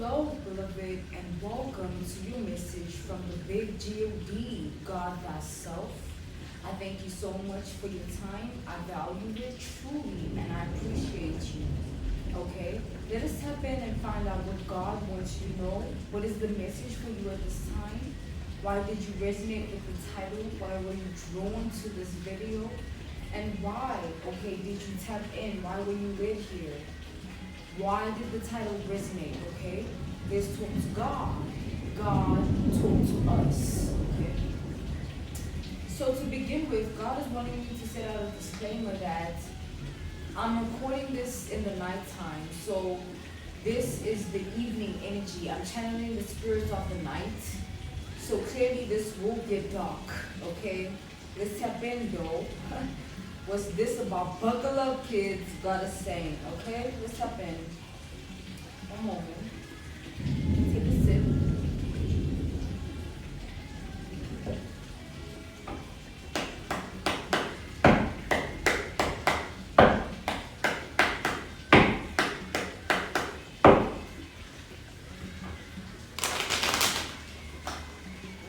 Hello, beloved, and welcome to your message from the big God, God Thyself. I thank you so much for your time. I value it truly, and I appreciate you. Okay, let us tap in and find out what God wants you to know. What is the message for you at this time? Why did you resonate with the title? Why were you drawn to this video? And why, okay, did you tap in? Why were you led here? Why did the title resonate, okay? Let's talk to God. God talk to us, okay? So to begin with, God is wanting me to set out a disclaimer that I'm recording this in the nighttime. So this is the evening energy. I'm channeling the spirits of the night. So clearly this will get dark, okay? Let's tap in though. What's this about? Buckle up, kids. God is saying, okay? Let's tap in. One moment. Take a sip.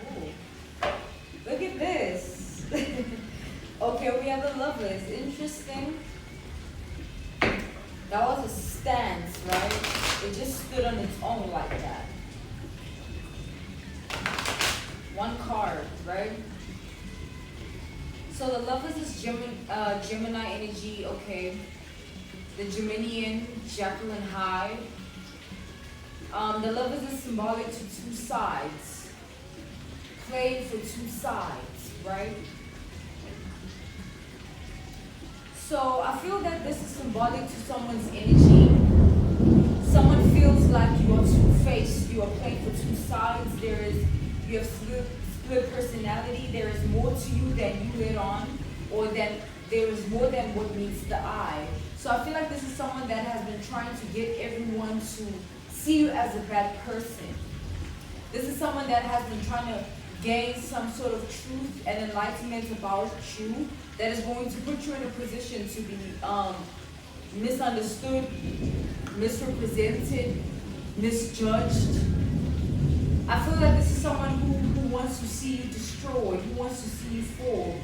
Ooh. Look at this. Okay, we have the lovers. Interesting. That was a stance, right? It just stood on its own like that. One card, right? So the lovers is Gemini energy, okay. The Geminian, Jekyll and Hyde. The lovers is symbolic to two sides. Played for two sides, right? So I feel that this is symbolic to someone's energy. Someone feels like you are two-faced, you are playing for two sides. You have split personality. There is more to you than you let on, or that there is more than what meets the eye. So I feel like this is someone that has been trying to get everyone to see you as a bad person. This is someone that has been trying to gain some sort of truth and enlightenment about you that is going to put you in a position to be misunderstood, misrepresented, misjudged. I feel that this is someone who wants to see you destroyed, who wants to see you fall.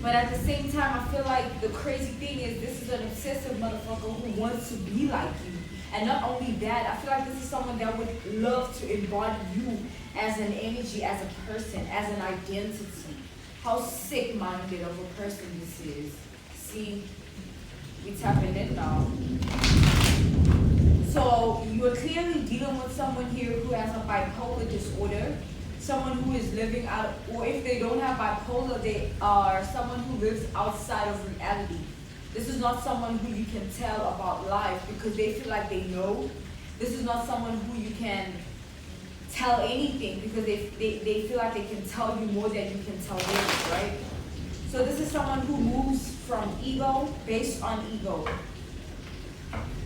But at the same time, I feel like the crazy thing is this is an obsessive motherfucker who wants to be like you. And not only that, I feel like this is someone that would love to embody you as an energy, as a person, as an identity. How sick-minded of a person this is. See, we tapping in now. So you're clearly dealing with someone here who has a bipolar disorder. Someone who is living out, or if they don't have bipolar, they are someone who lives outside of reality. This is not someone who you can tell about life because they feel like they know. This is not someone who you can tell anything because they feel like they can tell you more than you can tell them, right? So this is someone who moves from ego, based on ego,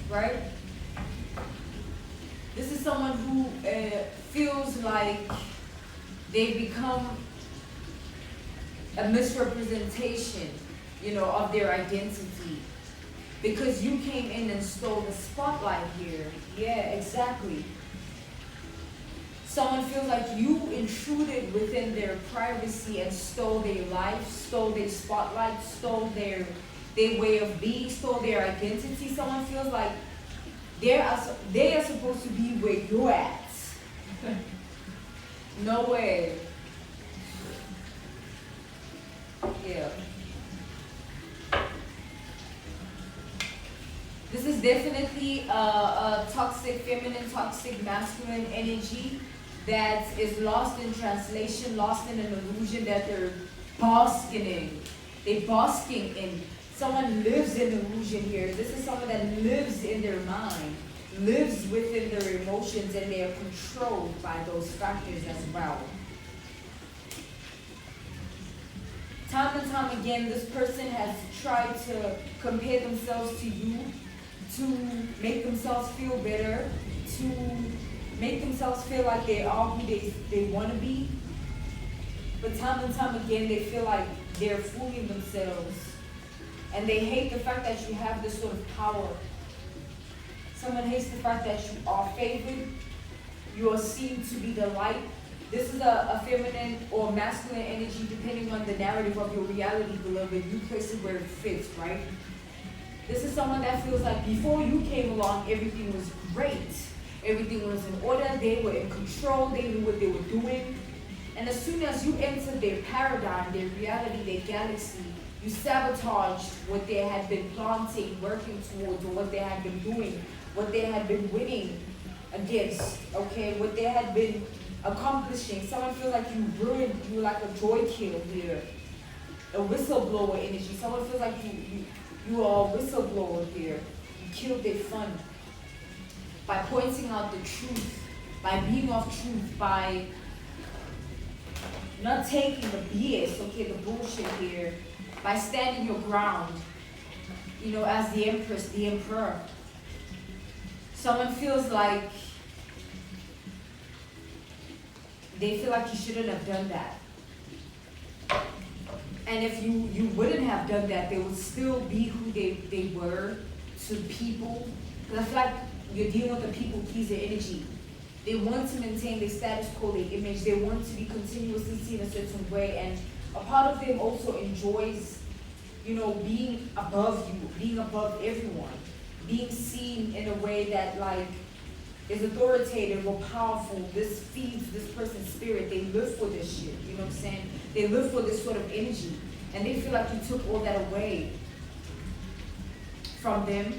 right? This is someone who feels like they become a misrepresentation, of their identity. Because you came in and stole the spotlight here. Yeah, exactly. Someone feels like you intruded within their privacy and stole their life, stole their spotlight, stole their way of being, stole their identity. Someone feels like they are supposed to be where you're at. No way. Yeah. This is definitely a toxic feminine, toxic masculine energy that is lost in translation, lost in an illusion that they're basking in. They're basking in. Someone lives in illusion here. This is someone that lives in their mind, lives within their emotions, and they are controlled by those factors as well. Time and time again, this person has tried to compare themselves to you, to make themselves feel better, to make themselves feel like they are who they want to be. But time and time again, they feel like they're fooling themselves. And they hate the fact that you have this sort of power. Someone hates the fact that you are favored. You are seen to be the light. This is a feminine or masculine energy, depending on the narrative of your reality, beloved. You place it where it fits, right? This is someone that feels like before you came along, everything was great. Everything was in order. They were in control. They knew what they were doing. And as soon as you entered their paradigm, their reality, their galaxy, you sabotaged what they had been planting, working towards, or what they had been doing, what they had been winning against, okay? What they had been accomplishing. Someone feels like you ruined, you like a joy kill here. A whistleblower energy. Someone feels like you are a whistleblower here. You killed their fun. By pointing out the truth, by being of truth, by not taking the BS, okay, the bullshit here, by standing your ground, you know, as the empress, the emperor. Someone feels like they feel like you shouldn't have done that. And if you wouldn't have done that, they would still be who they were to people. Because I feel like you're dealing with a people pleaser energy. They want to maintain their status quo, their image. They want to be continuously seen a certain way. And a part of them also enjoys, you know, being above you, being above everyone. Being seen in a way that, like, is authoritative or powerful. This feeds this person's spirit. They live for this shit, you know what I'm saying? They live for this sort of energy. And they feel like you took all that away from them.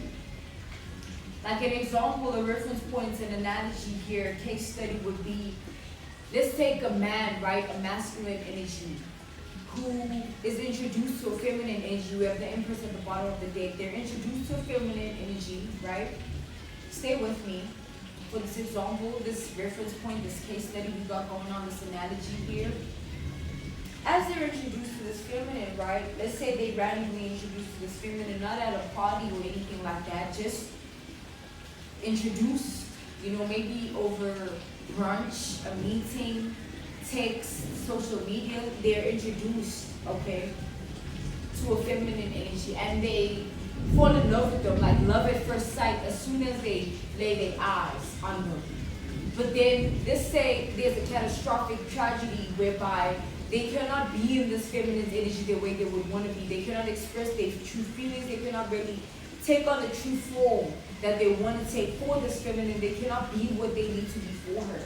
Like an example, a reference point, an analogy here, a case study would be, let's take a man, right, a masculine energy, who is introduced to a feminine energy. We have the Empress at the bottom of the deck. They're introduced to a feminine energy, right? Stay with me. For this example, this reference point, this case study we got going on, this analogy here. As they're introduced to this feminine, right? Let's say they randomly introduced to this feminine, not at a party or anything like that, just introduced, you know, maybe over brunch, a meeting, text, social media. They're introduced, okay, to a feminine energy, and they fall in love with them, like love at first sight, as soon as they lay their eyes on them. But then, let's say there's a catastrophic tragedy whereby they cannot be in this feminine energy the way they would want to be. They cannot express their true feelings. They cannot really take on the true form that they want to take for this feminine. They cannot be what they need to be for her.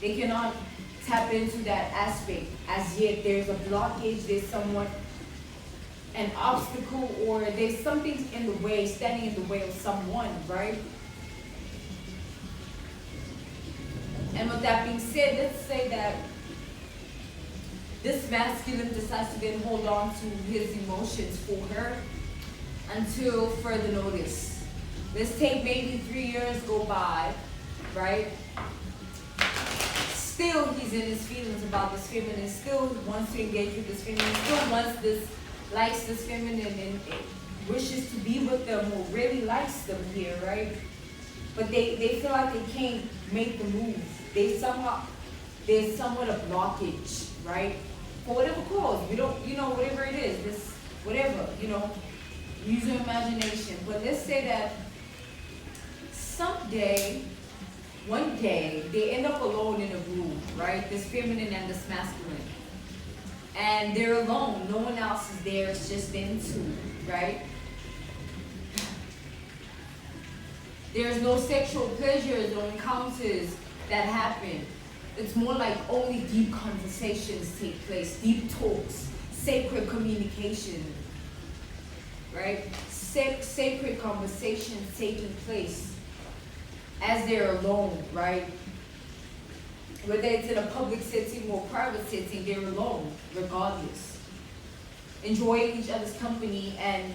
They cannot tap into that aspect. As yet, there's a blockage, there's somewhat an obstacle, or there's something in the way, standing in the way of someone, right? And with that being said, let's say that this masculine decides to then hold on to his emotions for her until further notice. Let's take maybe 3 years go by, right? Still he's in his feelings about this feminine, still wants to engage with this feminine, still wants this, likes this feminine and wishes to be with them or really likes them here, right? But they feel like they can't make the move. There's somewhat a blockage, right? For whatever cause, we don't, you know, whatever it is, this, whatever, you know, use your imagination. But let's say that someday, one day, they end up alone in a room, right? This feminine and this masculine. And they're alone, no one else is there, it's just them two, right? There's no sexual pleasures or encounters that happen. It's more like only deep conversations take place, deep talks, sacred communication, right? Sacred conversations taking place as they're alone, right? Whether it's in a public setting or private setting, they're alone, regardless. Enjoying each other's company, and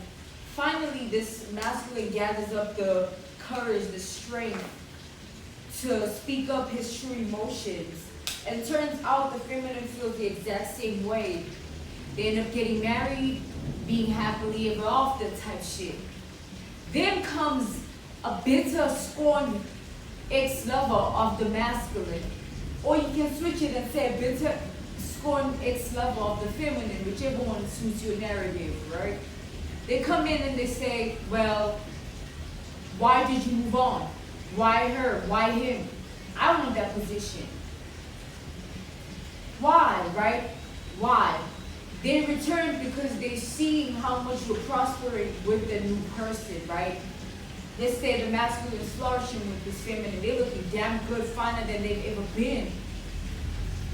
finally this masculine gathers up the courage, the strength to speak up his true emotions. And it turns out the feminine feels the exact same way. They end up getting married, being happily ever after type shit. Then comes a bitter, scorned ex-lover of the masculine. Or you can switch it and say a bitter, scorned ex-lover of the feminine, whichever one suits your narrative, right? They come in and they say, well, why did you move on? Why her? Why him? I want that position. Why, right? Why? They return because they're seeing how much you're prospering with the new person, right? Let's say the masculine is flourishing with this feminine. They're looking damn good, finer than they've ever been.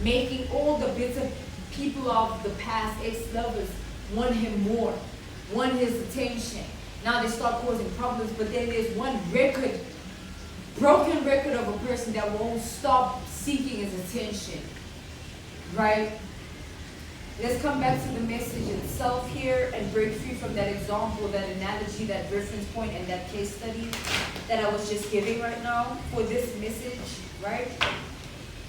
Making all the bitter people of the past, ex-lovers, want him more, want his attention. Now they start causing problems, but then there's one record, broken record of a person that won't stop seeking his attention, right? Let's come back to the message itself here and break free from that example, that analogy, that reference point, and that case study that I was just giving right now for this message, right?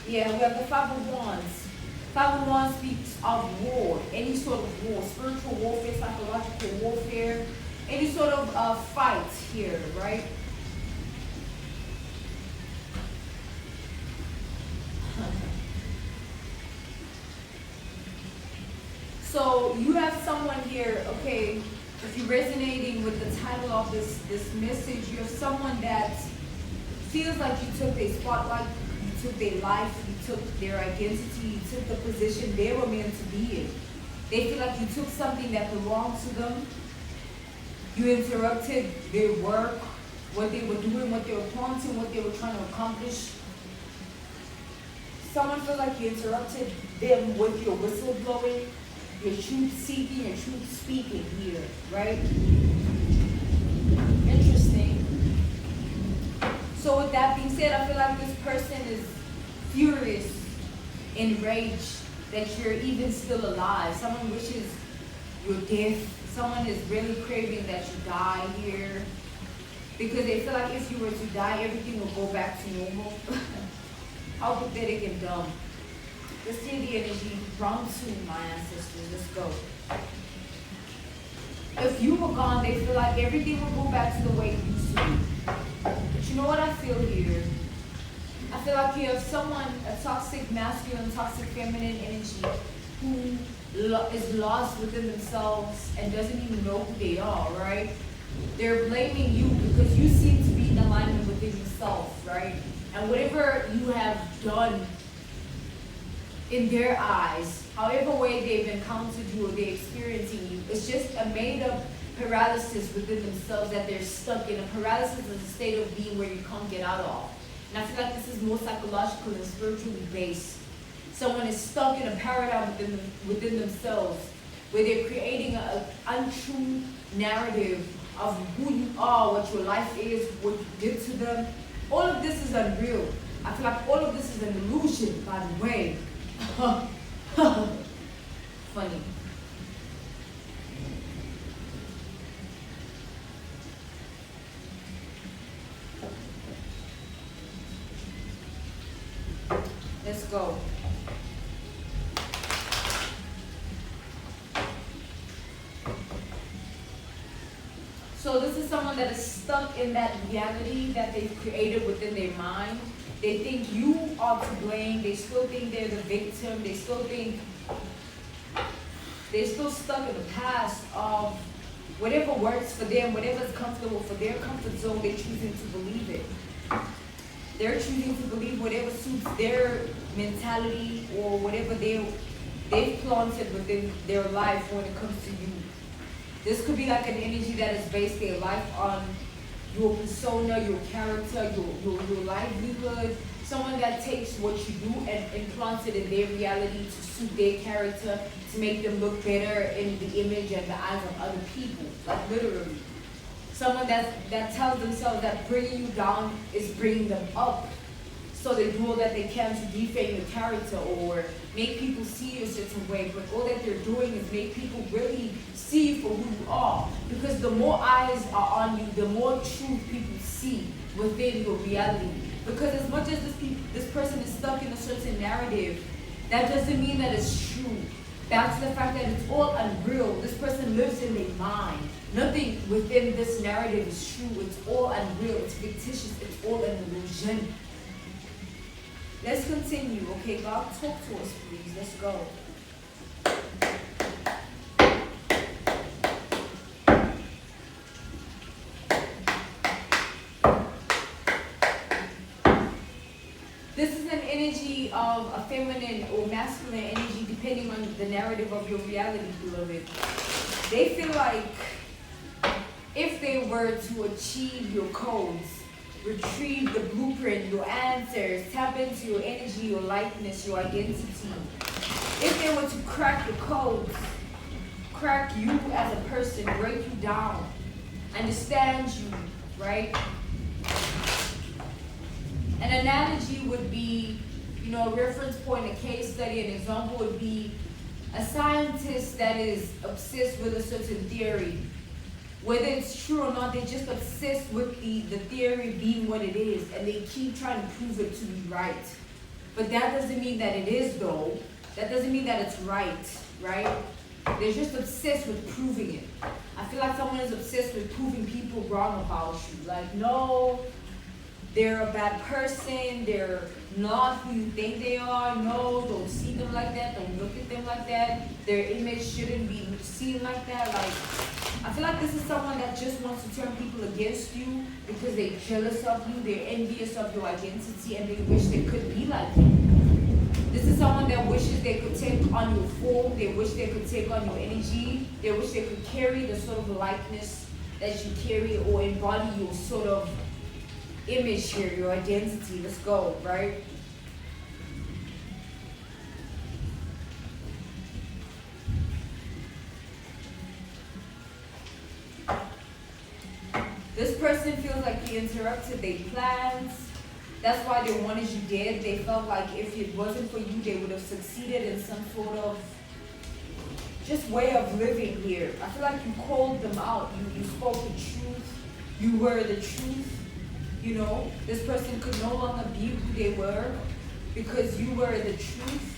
Yeah, we have the Five of Wands. Five of Wands speaks of war, any sort of war, spiritual warfare, psychological warfare, any sort of fight here, right? So you have someone here, okay, if you're resonating with the title of this message, you have someone that feels like you took their spotlight, you took their life, you took their identity, you took the position they were meant to be in. They feel like you took something that belonged to them. You interrupted their work, what they were doing, what they were planting, what they were trying to accomplish. Someone feels like you interrupted them with your whistleblowing, your truth seeking, your truth speaking here, right? Interesting. So with that being said, I feel like this person is furious, enraged that you're even still alive. Someone wishes your death. Someone is really craving that you die here. Because they feel like if you were to die, everything will go back to normal. How pathetic and dumb. Let's see the energy drawn to my ancestors. Let's go. If you were gone, they feel like everything will go back to the way it used to be. But you know what I feel here? I feel like you have someone, a toxic masculine, toxic feminine energy who is lost within themselves and doesn't even know who they are, right? They're blaming you because you seem to be in alignment within yourself, right? And whatever you have done in their eyes, however way they've encountered you or they're experiencing you, it's just a made-up paralysis within themselves that they're stuck in. A paralysis is a state of being where you can't get out of. And I feel like this is more psychological and spiritually based. Someone is stuck in a paradigm within themselves where they're creating an untrue narrative of who you are, what your life is, what you did to them. All of this is unreal. I feel like all of this is an illusion, by the way. Funny. Let's go. So this is someone that is stuck in that reality that they've created within their mind. They think you are to blame. They still think they're the victim. They still think they're still stuck in the past of whatever works for them, whatever's comfortable for their comfort zone, they're choosing to believe it. They're choosing to believe whatever suits their mentality or whatever they've planted within their life when it comes to you. This could be like an energy that is based their life on your persona, your character, your livelihood. Someone that takes what you do and implants it in their reality to suit their character, to make them look better in the image and the eyes of other people, like literally. Someone that tells themselves that bringing you down is bringing them up. So they do all that they can to defame your character or make people see you a certain way. But all that they're doing is make people really see you for who you are. Because the more eyes are on you, the more truth people see within your reality. Because as much as this person is stuck in a certain narrative, that doesn't mean that it's true. Back to the fact that it's all unreal. This person lives in their mind. Nothing within this narrative is true. It's all unreal. It's fictitious. It's all an illusion. Let's continue. Okay, God, talk to us, please. Let's go. This is an energy of a feminine or masculine energy, depending on the narrative of your reality, beloved. They feel like if they were to achieve your codes, retrieve the blueprint, your answers, tap into your energy, your likeness, your identity, if they were to crack the codes, crack you as a person, break you down, understand you, right? An analogy would be, a reference point, a case study, an example would be a scientist that is obsessed with a certain theory. Whether it's true or not, they're just obsessed with the theory being what it is, and they keep trying to prove it to be right. But that doesn't mean that it is, though. That doesn't mean that it's right? They're just obsessed with proving it. I feel like someone is obsessed with proving people wrong about you. Like, no, they're a bad person, they're not who you think they are. No, don't see them like that, don't look at them like that. Their image shouldn't be seen like that. Like, I feel like this is someone that just wants to turn people against you because they're jealous of you, they're envious of your identity, and they wish they could be like you. This is someone that wishes they could take on your form, they wish they could take on your energy, they wish they could carry the sort of likeness that you carry or embody your sort of image here, your identity. Let's go, right? This person feels like you interrupted their plans. That's why they wanted you dead. They felt like if it wasn't for you, they would have succeeded in some sort of just way of living here. I feel like you called them out. You spoke the truth. You were the truth. This person could no longer be who they were because you were the truth.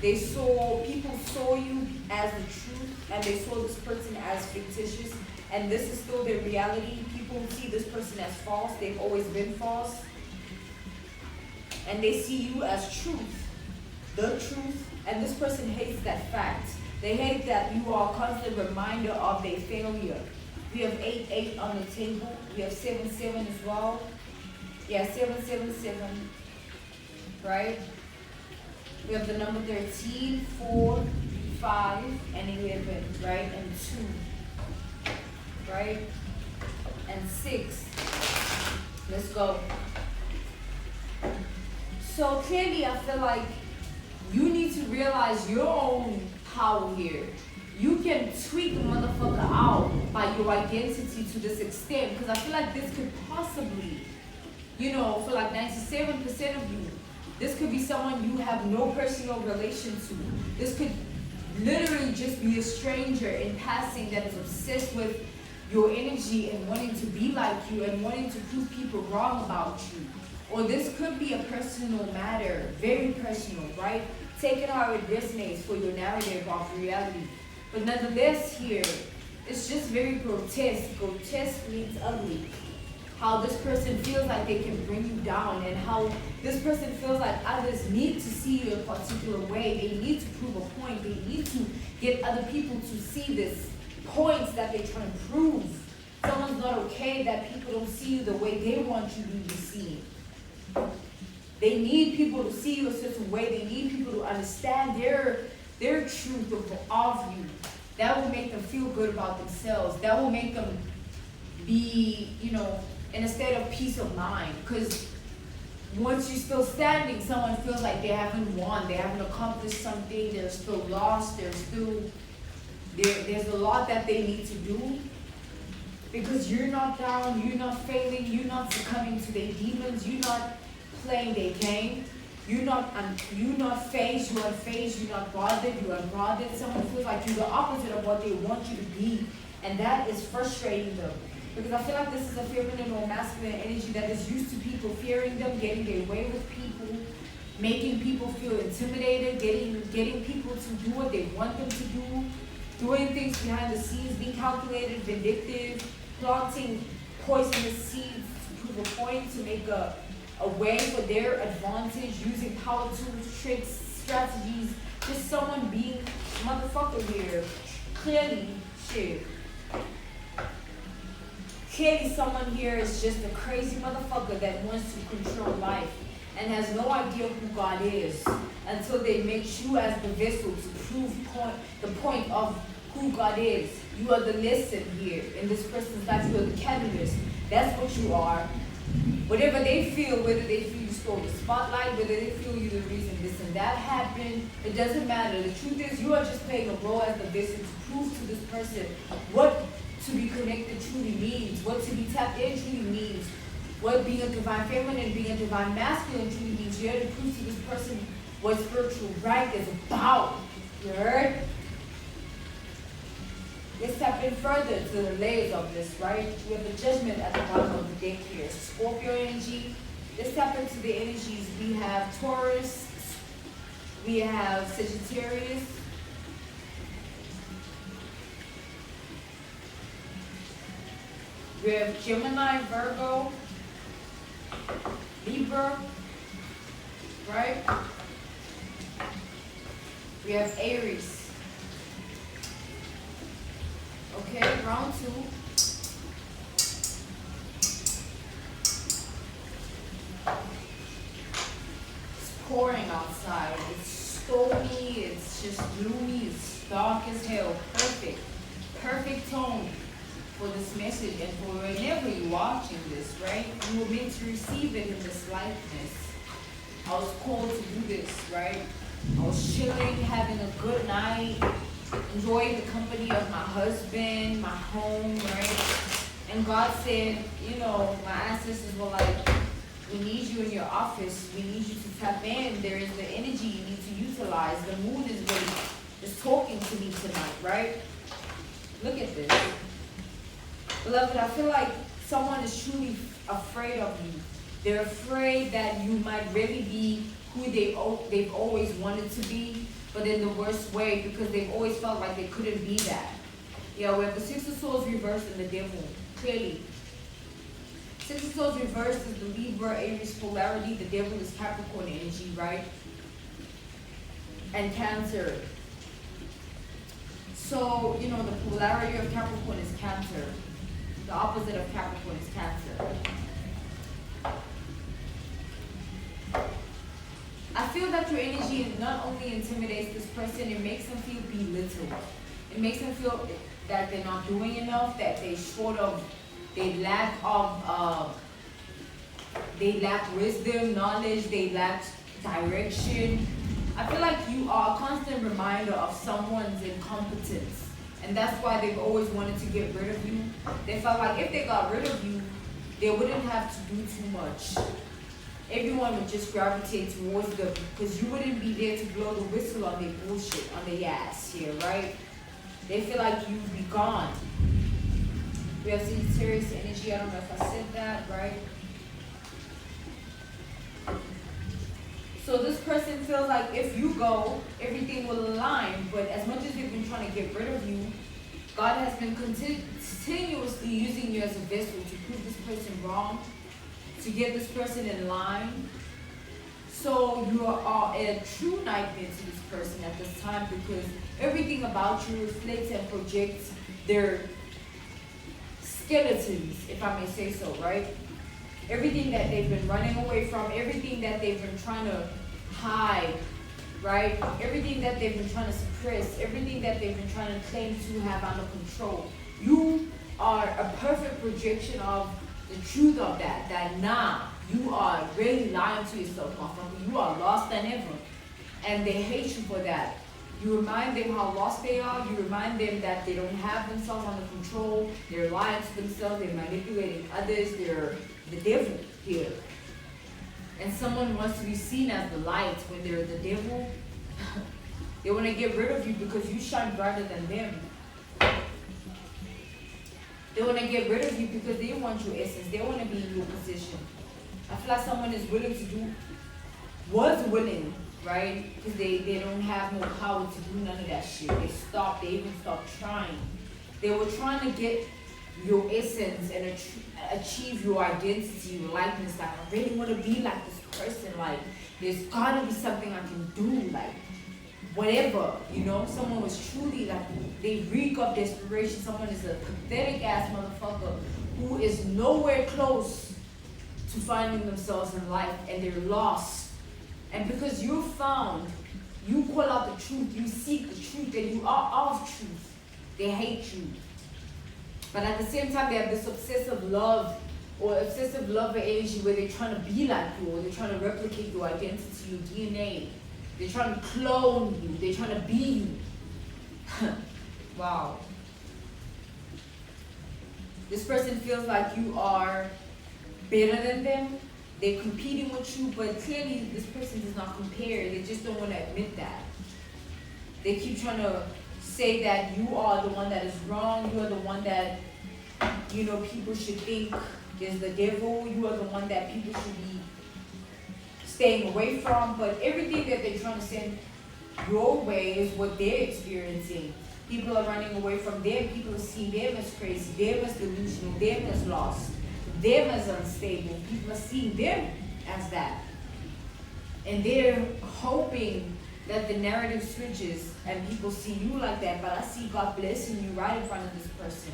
People saw you as the truth, and they saw this person as fictitious, and this is still their reality. People see this person as false. They've always been false. And they see you as truth, the truth, and this person hates that fact. They hate that you are a constant reminder of their failure. We have 8-8 on the table. We have 7-7 as well. Yeah, 7-7-7, right? We have the number 13, 4, 5, and 11, right? And 2, right? And 6. Let's go. So clearly, I feel like you need to realize your own power here. You can tweak a motherfucker out by your identity to this extent, because I feel like this could possibly, for like 97% of you, this could be someone you have no personal relation to. This could literally just be a stranger in passing that is obsessed with your energy and wanting to be like you and wanting to prove people wrong about you. Or this could be a personal matter, very personal, right? Take it how it resonates for your narrative of reality. But nonetheless here, it's just very grotesque. Grotesque means ugly. How this person feels like they can bring you down, and how this person feels like others need to see you a particular way. They need to prove a point. They need to get other people to see this points that they're trying to prove. Someone's not okay that people don't see you the way they want you to be seen. They need people to see you a certain way. They need people to understand their truth of you. That will make them feel good about themselves. That will make them be, in a state of peace of mind. Because once you're still standing, someone feels like they haven't won. They haven't accomplished something. They're still lost. There's a lot that they need to do. Because you're not down, you're not failing, you're not succumbing to their demons, you're not playing their game, you're not phased, you're unfazed, you're not bothered, you're unbothered. Someone feels like you're the opposite of what they want you to be, and that is frustrating them. Because I feel like this is a feminine or masculine energy that is used to people fearing them, getting their way with people, making people feel intimidated, getting people to do what they want them to do, doing things behind the scenes, being calculated, vindictive, planting poisonous seeds to prove a point, to make a way for their advantage, using power tools, tricks, strategies, just someone being motherfucker here. Clearly, shit. Clearly someone here is just a crazy motherfucker that wants to control life and has no idea who God is until they make you as the vessel to prove the point of who God is. You are the lesson here in this person's life. You are the catalyst. That's what you are. Whatever they feel, whether they feel you stole the spotlight, whether they feel you're the reason this and that happened, it doesn't matter. The truth is, you are just playing a role as the vessel to prove to this person what to be connected truly means, what to be tapped in truly means, what being a divine feminine, being a divine masculine truly means. You're here to prove to this person what spiritual right is about. You heard? Let's tap in further to the layers of this, right? We have the judgment at the bottom of the deck here. Scorpio energy. Let's tap into the energies. We have Taurus. We have Sagittarius. We have Gemini, Virgo, Libra, right? We have Aries. Okay, round 2. It's pouring outside. It's stormy. It's just gloomy. It's dark as hell. Perfect. Perfect tone for this message and for whenever you're watching this, right? You were meant to receive it in this likeness. I was called to do this, right? I was chilling, having a good night, enjoying the company of my husband, my home, right? And God said, you know, my ancestors were like, we need you in your office. We need you to tap in. There is the energy you need to utilize. The moon is really just talking to me tonight, right? Look at this. Beloved, I feel like someone is truly afraid of you. They're afraid that you might really be who they've always wanted to be, but in the worst way, because they've always felt like they couldn't be that. Yeah, we have the Six of Swords reversed and the Devil, clearly. Six of Swords reversed is the Libra, Aries polarity. The Devil is Capricorn energy, right? And Cancer. So, you know, the polarity of Capricorn is Cancer. The opposite of Capricorn is Cancer. I feel that your energy not only intimidates this person, it makes them feel belittled. It makes them feel that they're not doing enough, that they lack wisdom, knowledge, they lack direction. I feel like you are a constant reminder of someone's incompetence. And that's why they've always wanted to get rid of you. They felt like if they got rid of you, they wouldn't have to do too much. Everyone would just gravitate towards them because you wouldn't be there to blow the whistle on their bullshit, on their ass here, right? They feel like you'd be gone. We have Sagittarius energy. I don't know if I said that, right? So this person feels like if you go, everything will align. But as much as they've been trying to get rid of you, God has been continuously using you as a vessel to prove this person wrong, to get this person in line. So you are a true nightmare to this person at this time because everything about you reflects and projects their skeletons, if I may say so, right? Everything that they've been running away from, everything that they've been trying to hide, right? Everything that they've been trying to suppress, everything that they've been trying to claim to have under control. You are a perfect projection of the truth of that nah, you are really lying to yourself, motherfucker. You are lost than ever. And they hate you for that. You remind them how lost they are. You remind them that they don't have themselves under control. They're lying to themselves. They're manipulating others. They're the devil here. And someone wants to be seen as the light when they're the devil. They want to get rid of you because you shine brighter than them. They want to get rid of you because they want your essence. They want to be in your position. I feel like someone is willing to do, was willing, right? Because they don't have no power to do none of that shit. They even stopped trying. They were trying to get your essence and achieve your identity, your likeness. Like, I really want to be like this person. Like, there's got to be something I can do. Like, whatever, you know? Someone was truly like, they reek of desperation. Someone is a pathetic ass motherfucker who is nowhere close to finding themselves in life, and they're lost. And because you're found, you call out the truth, you seek the truth, and you are of truth. They hate you. But at the same time, they have this obsessive love or obsessive lover energy where they're trying to be like you, or they're trying to replicate your identity, your DNA. They're trying to clone you. They're trying to be you. Wow. This person feels like you are better than them. They're competing with you, but clearly this person does not compare. They just don't want to admit that. They keep trying to say that you are the one that is wrong. You are the one that, people should think is the devil. You are the one that people should be staying away from. But everything that they're trying to send your way is what they're experiencing. People are running away from them. People are seeing them as crazy, them as delusional, them as lost, them as unstable. People are seeing them as that. And they're hoping that the narrative switches and people see you like that. But I see God blessing you right in front of this person.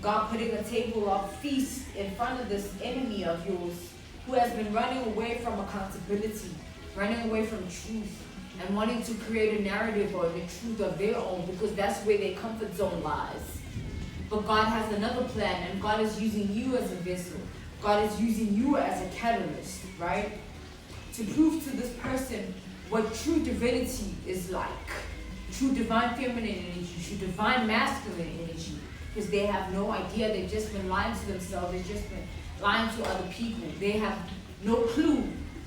God putting a table of feast in front of this enemy of yours who has been running away from accountability, running away from truth, and wanting to create a narrative or the truth of their own, because that's where their comfort zone lies. But God has another plan, and God is using you as a vessel. God is using you as a catalyst, right? To prove to this person what true divinity is like. True divine feminine energy, true divine masculine energy. Because they have no idea. They've just been lying to themselves. They've just been lying to other people. They have no clue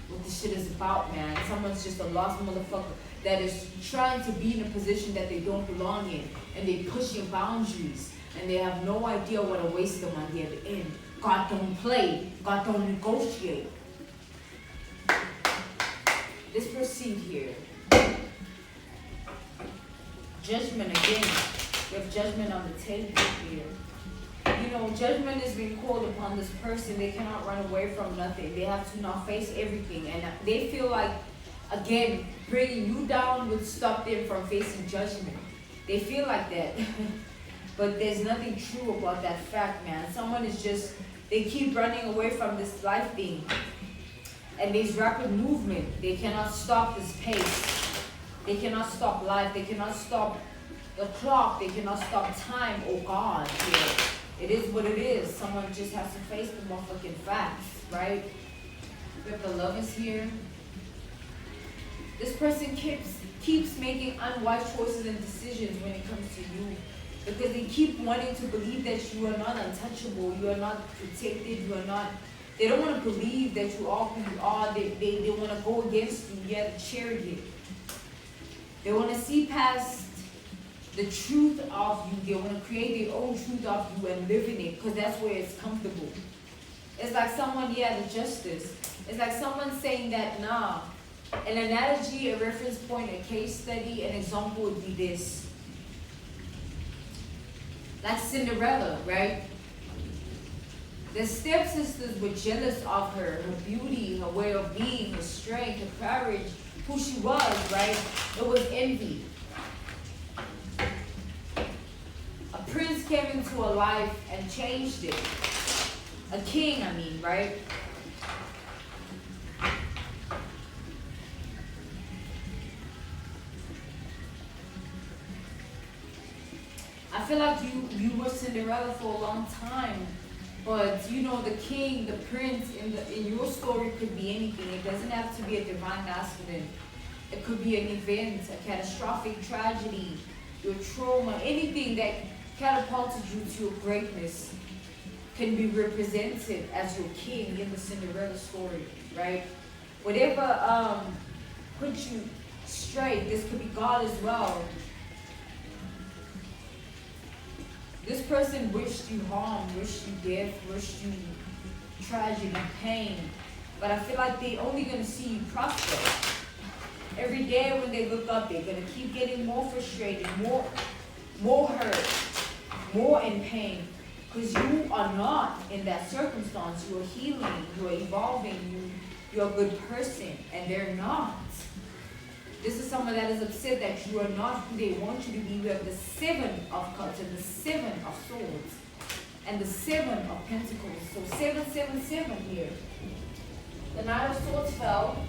what this shit is about, man. Someone's just a lost motherfucker that is trying to be in a position that they don't belong in. And they're pushing boundaries. And they have no idea what awaits them on the other end. God don't play. God don't negotiate. Let's proceed here. Judgment again. We have judgment on the table here. Judgment is being called upon this person. They cannot run away from nothing. They have to now face everything. And they feel like, again, bringing you down would stop them from facing judgment. They feel like that. But there's nothing true about that fact, man. Someone is just, they keep running away from this life thing. And there's rapid movement. They cannot stop this pace. They cannot stop life. They cannot stop the clock. They cannot stop time. Oh God, yeah. It is what it is. Someone just has to face the motherfucking facts, right? We have the lovers here. This person keeps making unwise choices and decisions when it comes to you. Because they keep wanting to believe that you are not untouchable, you are not protected, you are not, they don't want to believe that you are who you are. They want to go against you, yeah, the chariot. They want to see past the truth of you. They want to create their own truth of you and live in it, because that's where it's comfortable. It's like someone, yeah, the justice. It's like someone saying that, nah. An analogy, a reference point, a case study, an example would be this. Like Cinderella, right? The stepsisters were jealous of her beauty, her way of being, her strength, her courage, who she was, right? It was envy. A prince came into her life and changed it. A king, I mean, right? I feel like you were Cinderella for a long time, but the king, the prince in your story could be anything. It doesn't have to be a divine masculine. It could be an event, a catastrophic tragedy, your trauma, anything that catapulted you to your greatness can be represented as your king in the Cinderella story, right? Whatever put you straight, this could be God as well. This person wished you harm, wished you death, wished you tragedy, pain. But I feel like they're only going to see you prosper. Every day when they look up, they're going to keep getting more frustrated, more hurt, more in pain. Because you are not in that circumstance. You are healing, you are evolving, you're a good person, and they're not. This is someone that is upset that you are not who they want you to be. You have the 7 of cups and the 7 of swords and the 7 of pentacles. So 7, 7, 7 here. The 9 of swords fell.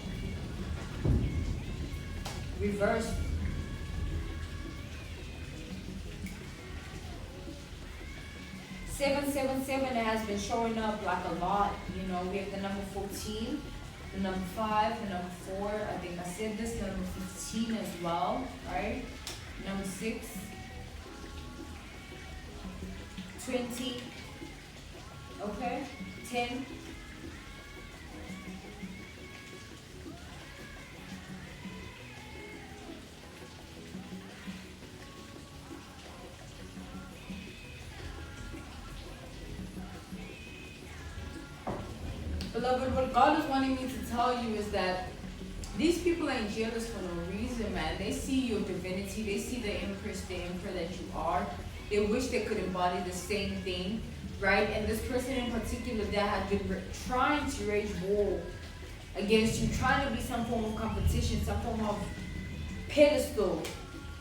reversed. Seven, seven, seven has been showing up like a lot. You know, we have the number 14, the number 5, the number 4. I think I said this, number 15 as well, right? Number 6, 20, okay, 10. Beloved, what God is wanting me to tell you is that these people ain't jealous for no reason, man. They see your divinity. They see the empress, the emperor that you are. They wish they could embody the same thing, right? And this person in particular that has been trying to wage war against you, trying to be some form of competition, some form of pedestal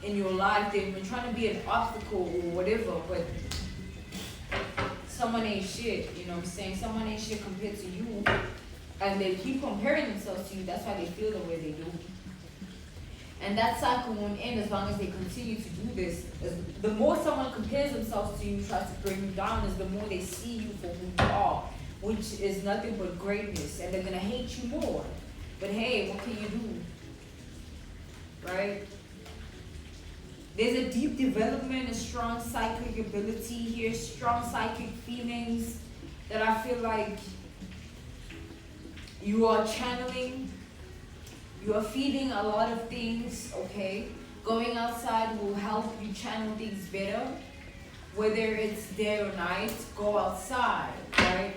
in your life. They've been trying to be an obstacle or whatever, but someone ain't shit, you know what I'm saying? Someone ain't shit compared to you. And they keep comparing themselves to you. That's why they feel the way they do. And that cycle won't end as long as they continue to do this. The more someone compares themselves to you, tries to bring you down, is the more they see you for who you are, which is nothing but greatness. And they're going to hate you more. But hey, what can you do? Right? There's a deep development, a strong psychic ability here, strong psychic feelings that I feel like you are channeling. You are feeding a lot of things, okay? Going outside will help you channel things better. Whether it's day or night, go outside, right?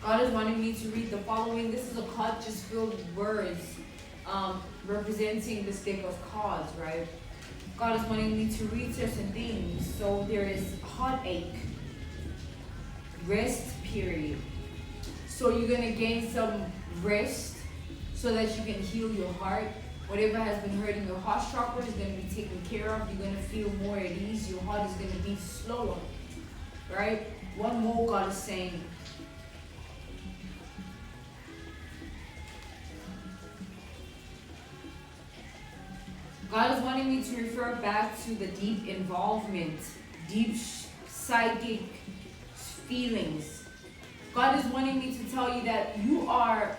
God is wanting me to read the following. This is a card just filled with words representing this deck of cards, right? God is wanting me to read certain things. So there is heartache, rest period. So you're going to gain some rest so that you can heal your heart. Whatever has been hurting your heart chakra is going to be taken care of. You're going to feel more at ease. Your heart is going to beat slower, right? One more God is saying. God is wanting me to refer back to the deep involvement, deep psychic feelings. God is wanting me to tell you that you are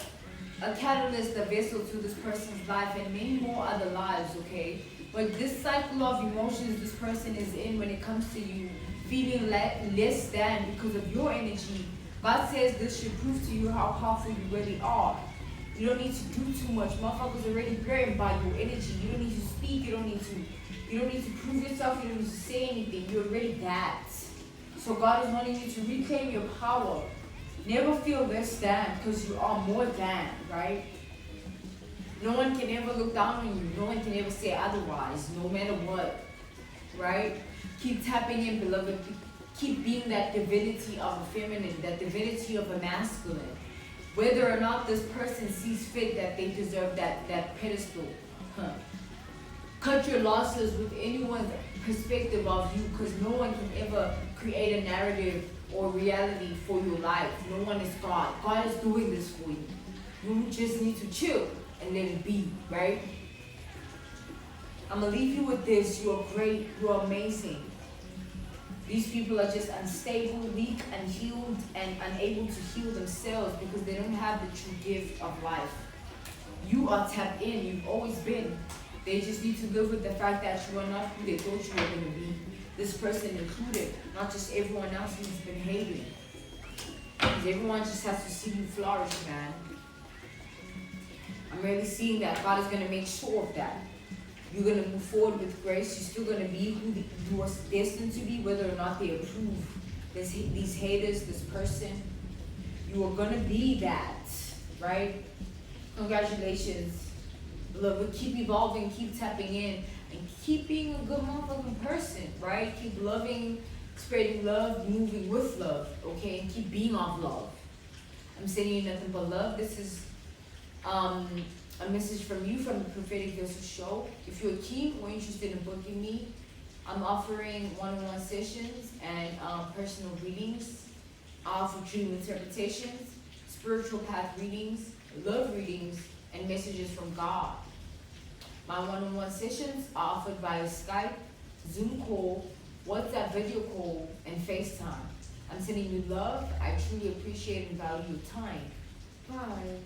a catalyst, a vessel to this person's life and many more other lives, okay? But this cycle of emotions this person is in when it comes to you feeling less than because of your energy, God says this should prove to you how powerful you really are. You don't need to do too much. Motherfuckers already burned by your energy. You don't need to speak. You don't need to prove yourself. You don't need to say anything. You're already that. So God is wanting you to reclaim your power. Never feel less than because you are more than, right? No one can ever look down on you. No one can ever say otherwise, no matter what, right? Keep tapping in, beloved. Keep being that divinity of a feminine, that divinity of a masculine. Whether or not this person sees fit that they deserve that pedestal. Cut your losses with anyone's perspective of you because no one can ever create a narrative or reality for your life. No one is God. God is doing this for you. You just need to chill and let it be, right? I'm going to leave you with this. You are great. You are amazing. These people are just unstable, weak, unhealed, and unable to heal themselves because they don't have the true gift of life. You are tapped in. You've always been. They just need to live with the fact that you are not who they thought you were going to be. This person included, not just everyone else who's been hating. Because everyone just has to see you flourish, man. I'm really seeing that. God is going to make sure of that. You're going to move forward with grace. You're still going to be who you are destined to be, whether or not they approve these haters, this person. You are going to be that, right? Congratulations. Beloved, keep evolving, keep tapping in, and keep being a good motherfucking person, right? Keep loving, spreading love, moving with love, okay? And keep being of love. I'm sending you nothing but love. This is a message from you from the Prophetic Vessel Show. If you're keen or interested in booking me, I'm offering one-on-one sessions and personal readings. I offer dream interpretations, spiritual path readings, love readings, and messages from God. My one-on-one sessions are offered via Skype, Zoom call, WhatsApp video call, and FaceTime. I'm sending you love. I truly appreciate and value your time. Bye.